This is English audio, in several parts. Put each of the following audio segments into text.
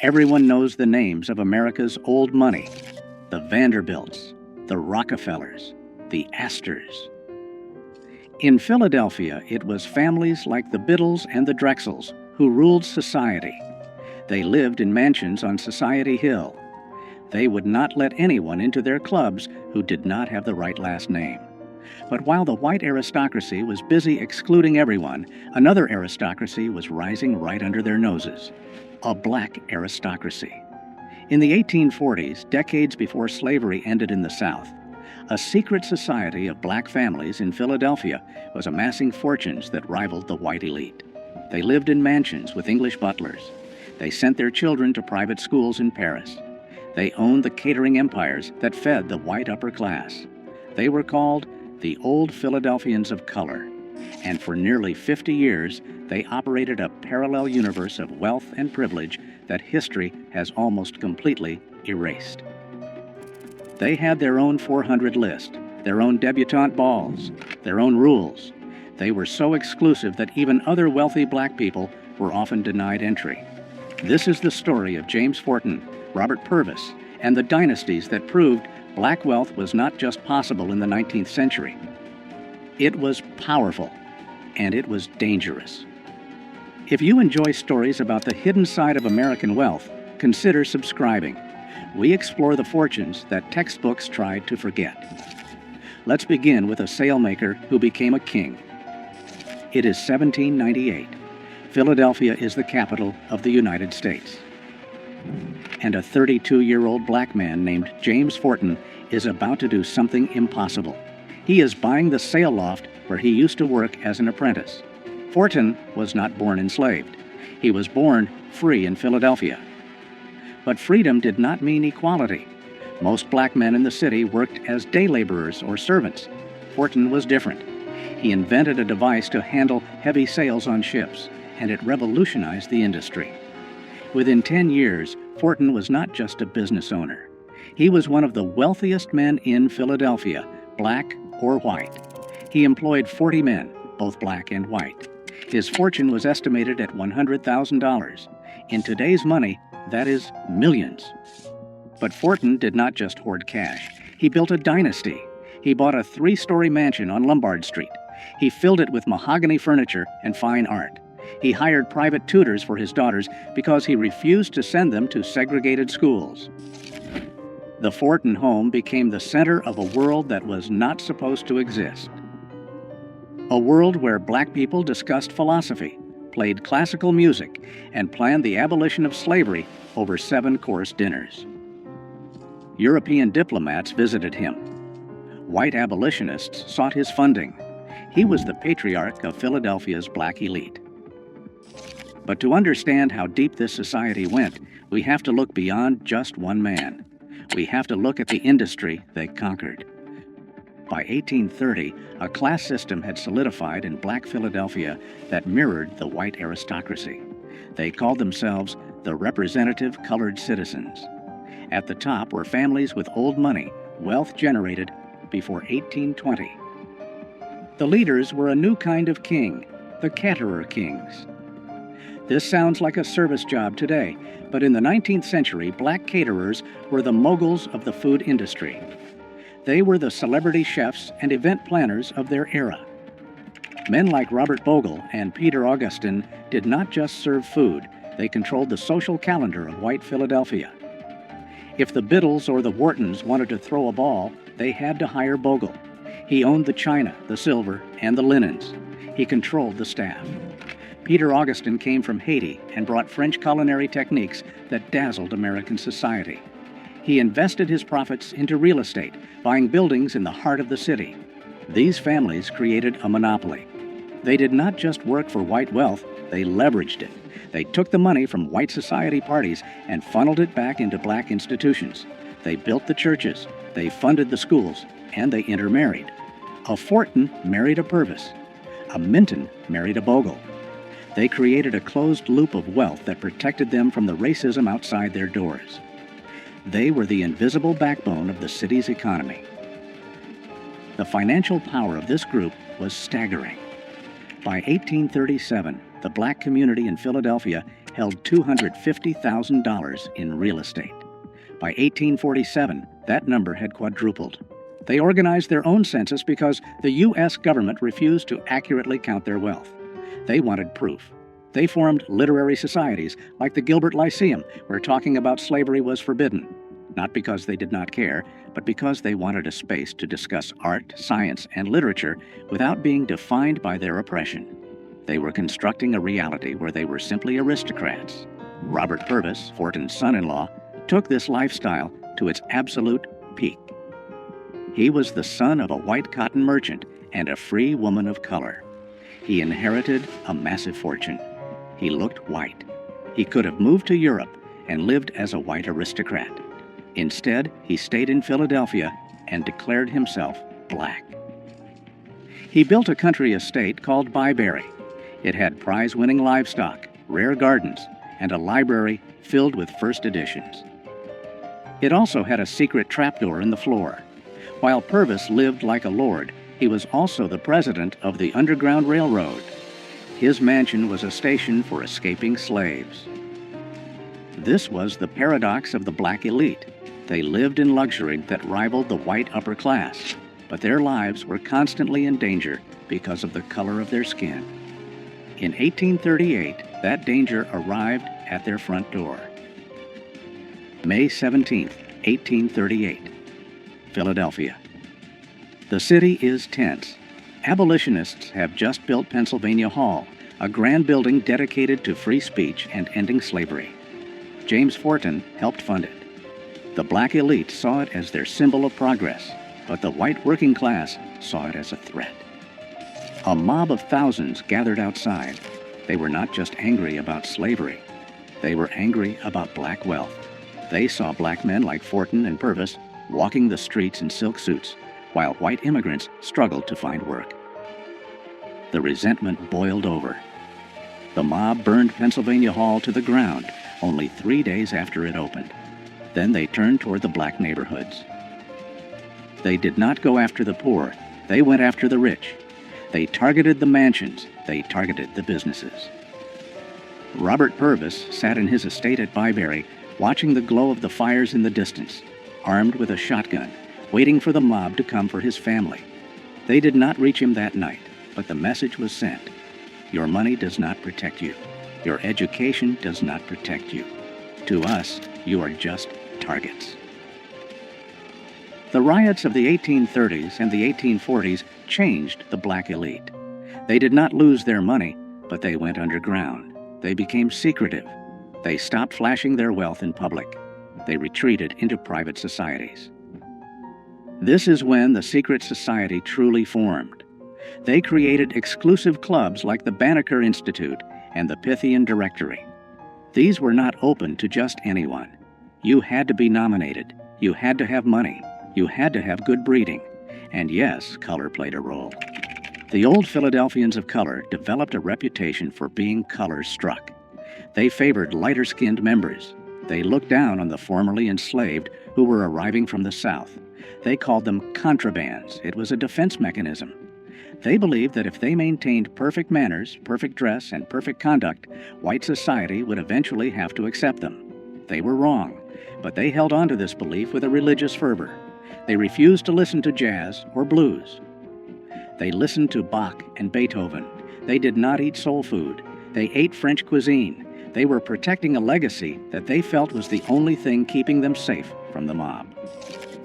Everyone knows the names of America's old money: the Vanderbilts, the Rockefellers, the Astors. In Philadelphia, it was families like the Biddles and the Drexels who ruled society. They lived in mansions on Society Hill. They would not let anyone into their clubs who did not have the right last name. But while the white aristocracy was busy excluding everyone, another aristocracy was rising right under their noses: a black aristocracy. In the 1840s, decades before slavery ended in the South, a secret society of black families in Philadelphia was amassing fortunes that rivaled the white elite. They lived in mansions with English butlers. They sent their children to private schools in Paris. They owned the catering empires that fed the white upper class. They were called the Old Philadelphians of color, and for nearly 50 years, they operated a parallel universe of wealth and privilege that history has almost completely erased. They had their own 400 list, their own debutante balls, their own rules. They were so exclusive that even other wealthy black people were often denied entry. This is the story of James Forten, Robert Purvis, and the dynasties that proved black wealth was not just possible in the 19th century. It was powerful, and it was dangerous. If you enjoy stories about the hidden side of American wealth, consider subscribing. We explore the fortunes that textbooks tried to forget. Let's begin with a sailmaker who became a king. It is 1798. Philadelphia is the capital of the United States. And a 32-year-old black man named James Forten is about to do something impossible. He is buying the sail loft where he used to work as an apprentice. Forten was not born enslaved. He was born free in Philadelphia. But freedom did not mean equality. Most black men in the city worked as day laborers or servants. Forten was different. He invented a device to handle heavy sails on ships, and it revolutionized the industry. Within 10 years, Forten was not just a business owner. He was one of the wealthiest men in Philadelphia, black or white. He employed 40 men, both black and white. His fortune was estimated at $100,000. In today's money, that is millions. But Forten did not just hoard cash. He built a dynasty. He bought a 3-story mansion on Lombard Street. He filled it with mahogany furniture and fine art. He hired private tutors for his daughters because he refused to send them to segregated schools. The Forten home became the center of a world that was not supposed to exist. A world where black people discussed philosophy, played classical music, and planned the abolition of slavery over 7-course dinners. European diplomats visited him. White abolitionists sought his funding. He was the patriarch of Philadelphia's black elite. But to understand how deep this society went, we have to look beyond just one man. We have to look at the industry they conquered. By 1830, a class system had solidified in black Philadelphia that mirrored the white aristocracy. They called themselves the representative colored citizens. At the top were families with old money, wealth generated before 1820. The leaders were a new kind of king, the caterer kings. This sounds like a service job today, but in the 19th century, black caterers were the moguls of the food industry. They were the celebrity chefs and event planners of their era. Men like Robert Bogle and Peter Augustin did not just serve food, they controlled the social calendar of white Philadelphia. If the Biddles or the Whartons wanted to throw a ball, they had to hire Bogle. He owned the china, the silver, and the linens. He controlled the staff. Peter Augustin came from Haiti and brought French culinary techniques that dazzled American society. He invested his profits into real estate, buying buildings in the heart of the city. These families created a monopoly. They did not just work for white wealth, they leveraged it. They took the money from white society parties and funneled it back into black institutions. They built the churches, they funded the schools, and they intermarried. A Forten married a Purvis. A Minton married a Bogle. They created a closed loop of wealth that protected them from the racism outside their doors. They were the invisible backbone of the city's economy. The financial power of this group was staggering. By 1837, the black community in Philadelphia held $250,000 in real estate. By 1847, that number had quadrupled. They organized their own census because the U.S. government refused to accurately count their wealth. They wanted proof. They formed literary societies like the Gilbert Lyceum, where talking about slavery was forbidden, not because they did not care, but because they wanted a space to discuss art, science, and literature without being defined by their oppression. They were constructing a reality where they were simply aristocrats. Robert Purvis, Fortin's son-in-law, took this lifestyle to its absolute peak. He was the son of a white cotton merchant and a free woman of color. He inherited a massive fortune. He looked white. He could have moved to Europe and lived as a white aristocrat. Instead, he stayed in Philadelphia and declared himself black. He built a country estate called Byberry. It had prize-winning livestock, rare gardens, and a library filled with first editions. It also had a secret trapdoor in the floor. While Purvis lived like a lord, he was also the president of the Underground Railroad. His mansion was a station for escaping slaves. This was the paradox of the black elite. They lived in luxury that rivaled the white upper class, but their lives were constantly in danger because of the color of their skin. In 1838, that danger arrived at their front door. May 17, 1838, Philadelphia. The city is tense. Abolitionists have just built Pennsylvania Hall, a grand building dedicated to free speech and ending slavery. James Fortin helped fund it. The black elite saw it as their symbol of progress, but the white working class saw it as a threat. A mob of thousands gathered outside. They were not just angry about slavery. They were angry about black wealth. They saw black men like Fortin and Purvis walking the streets in silk suits, while white immigrants struggled to find work. The resentment boiled over. The mob burned Pennsylvania Hall to the ground only 3 days after it opened. Then they turned toward the black neighborhoods. They did not go after the poor. They went after the rich. They targeted the mansions. They targeted the businesses. Robert Purvis sat in his estate at Byberry, watching the glow of the fires in the distance, armed with a shotgun, waiting for the mob to come for his family. They did not reach him that night, but the message was sent. Your money does not protect you. Your education does not protect you. To us, you are just targets. The riots of the 1830s and the 1840s changed the black elite. They did not lose their money, but they went underground. They became secretive. They stopped flashing their wealth in public. They retreated into private societies. This is when the secret society truly formed. They created exclusive clubs like the Banneker Institute and the Pythian Directory. These were not open to just anyone. You had to be nominated. You had to have money. You had to have good breeding. And yes, color played a role. The Old Philadelphians of color developed a reputation for being color-struck. They favored lighter-skinned members. They looked down on the formerly enslaved who were arriving from the South. They called them contrabands. It was a defense mechanism. They believed that if they maintained perfect manners, perfect dress, and perfect conduct, white society would eventually have to accept them. They were wrong, but they held on to this belief with a religious fervor. They refused to listen to jazz or blues. They listened to Bach and Beethoven. They did not eat soul food. They ate French cuisine. They were protecting a legacy that they felt was the only thing keeping them safe from the mob.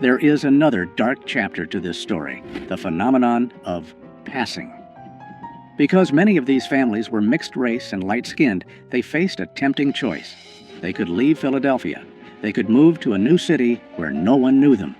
There is another dark chapter to this story, the phenomenon of passing. Because many of these families were mixed race and light-skinned, they faced a tempting choice. They could leave Philadelphia. They could move to a new city where no one knew them.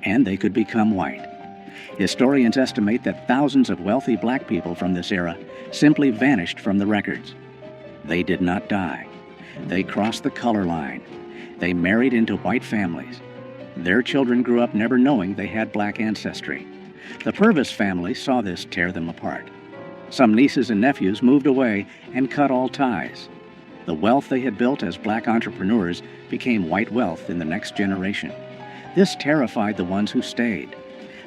And they could become white. Historians estimate that thousands of wealthy black people from this era simply vanished from the records. They did not die. They crossed the color line. They married into white families. Their children grew up never knowing they had black ancestry. The Purvis family saw this tear them apart. Some nieces and nephews moved away and cut all ties. The wealth they had built as black entrepreneurs became white wealth in the next generation. This terrified the ones who stayed.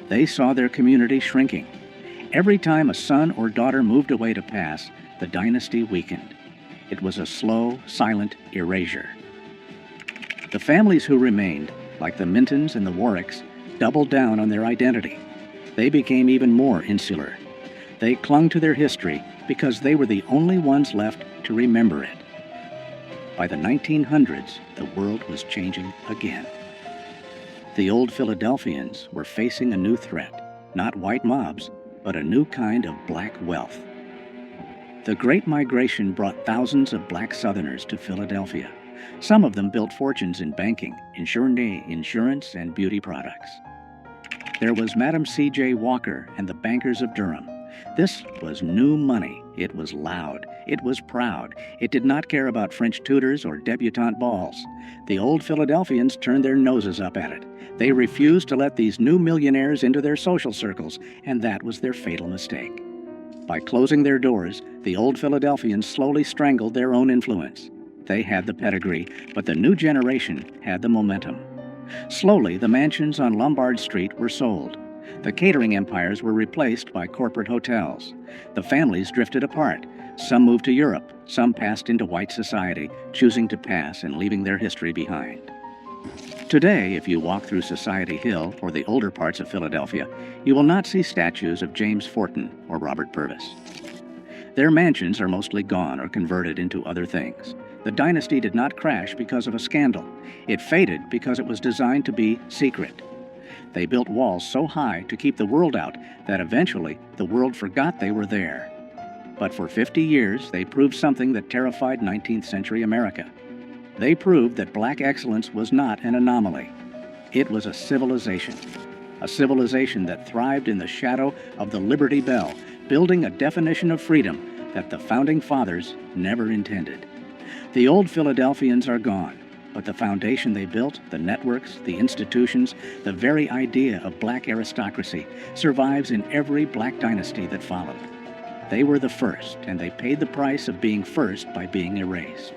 They saw their community shrinking. Every time a son or daughter moved away to pass, the dynasty weakened. It was a slow, silent erasure. The families who remained, like the Mintons and the Warwicks, doubled down on their identity. They became even more insular. They clung to their history because they were the only ones left to remember it. By the 1900s, the world was changing again. The Old Philadelphians were facing a new threat, not white mobs, but a new kind of black wealth. The Great Migration brought thousands of black Southerners to Philadelphia. Some of them built fortunes in banking, insurance, and beauty products. There was Madam C.J. Walker and the bankers of Durham. This was new money. It was loud. It was proud. It did not care about French tutors or debutante balls. The Old Philadelphians turned their noses up at it. They refused to let these new millionaires into their social circles, and that was their fatal mistake. By closing their doors, the Old Philadelphians slowly strangled their own influence. They had the pedigree, but the new generation had the momentum. Slowly, the mansions on Lombard Street were sold. The catering empires were replaced by corporate hotels. The families drifted apart. Some moved to Europe. Some passed into white society, choosing to pass and leaving their history behind. Today, if you walk through Society Hill or the older parts of Philadelphia, you will not see statues of James Forten or Robert Purvis. Their mansions are mostly gone or converted into other things. The dynasty did not crash because of a scandal. It faded because it was designed to be secret. They built walls so high to keep the world out that eventually the world forgot they were there. But for 50 years, they proved something that terrified 19th century America. They proved that black excellence was not an anomaly. It was a civilization that thrived in the shadow of the Liberty Bell, building a definition of freedom that the Founding Fathers never intended. The Old Philadelphians are gone, but the foundation they built, the networks, the institutions, the very idea of black aristocracy survives in every black dynasty that followed. They were the first, and they paid the price of being first by being erased.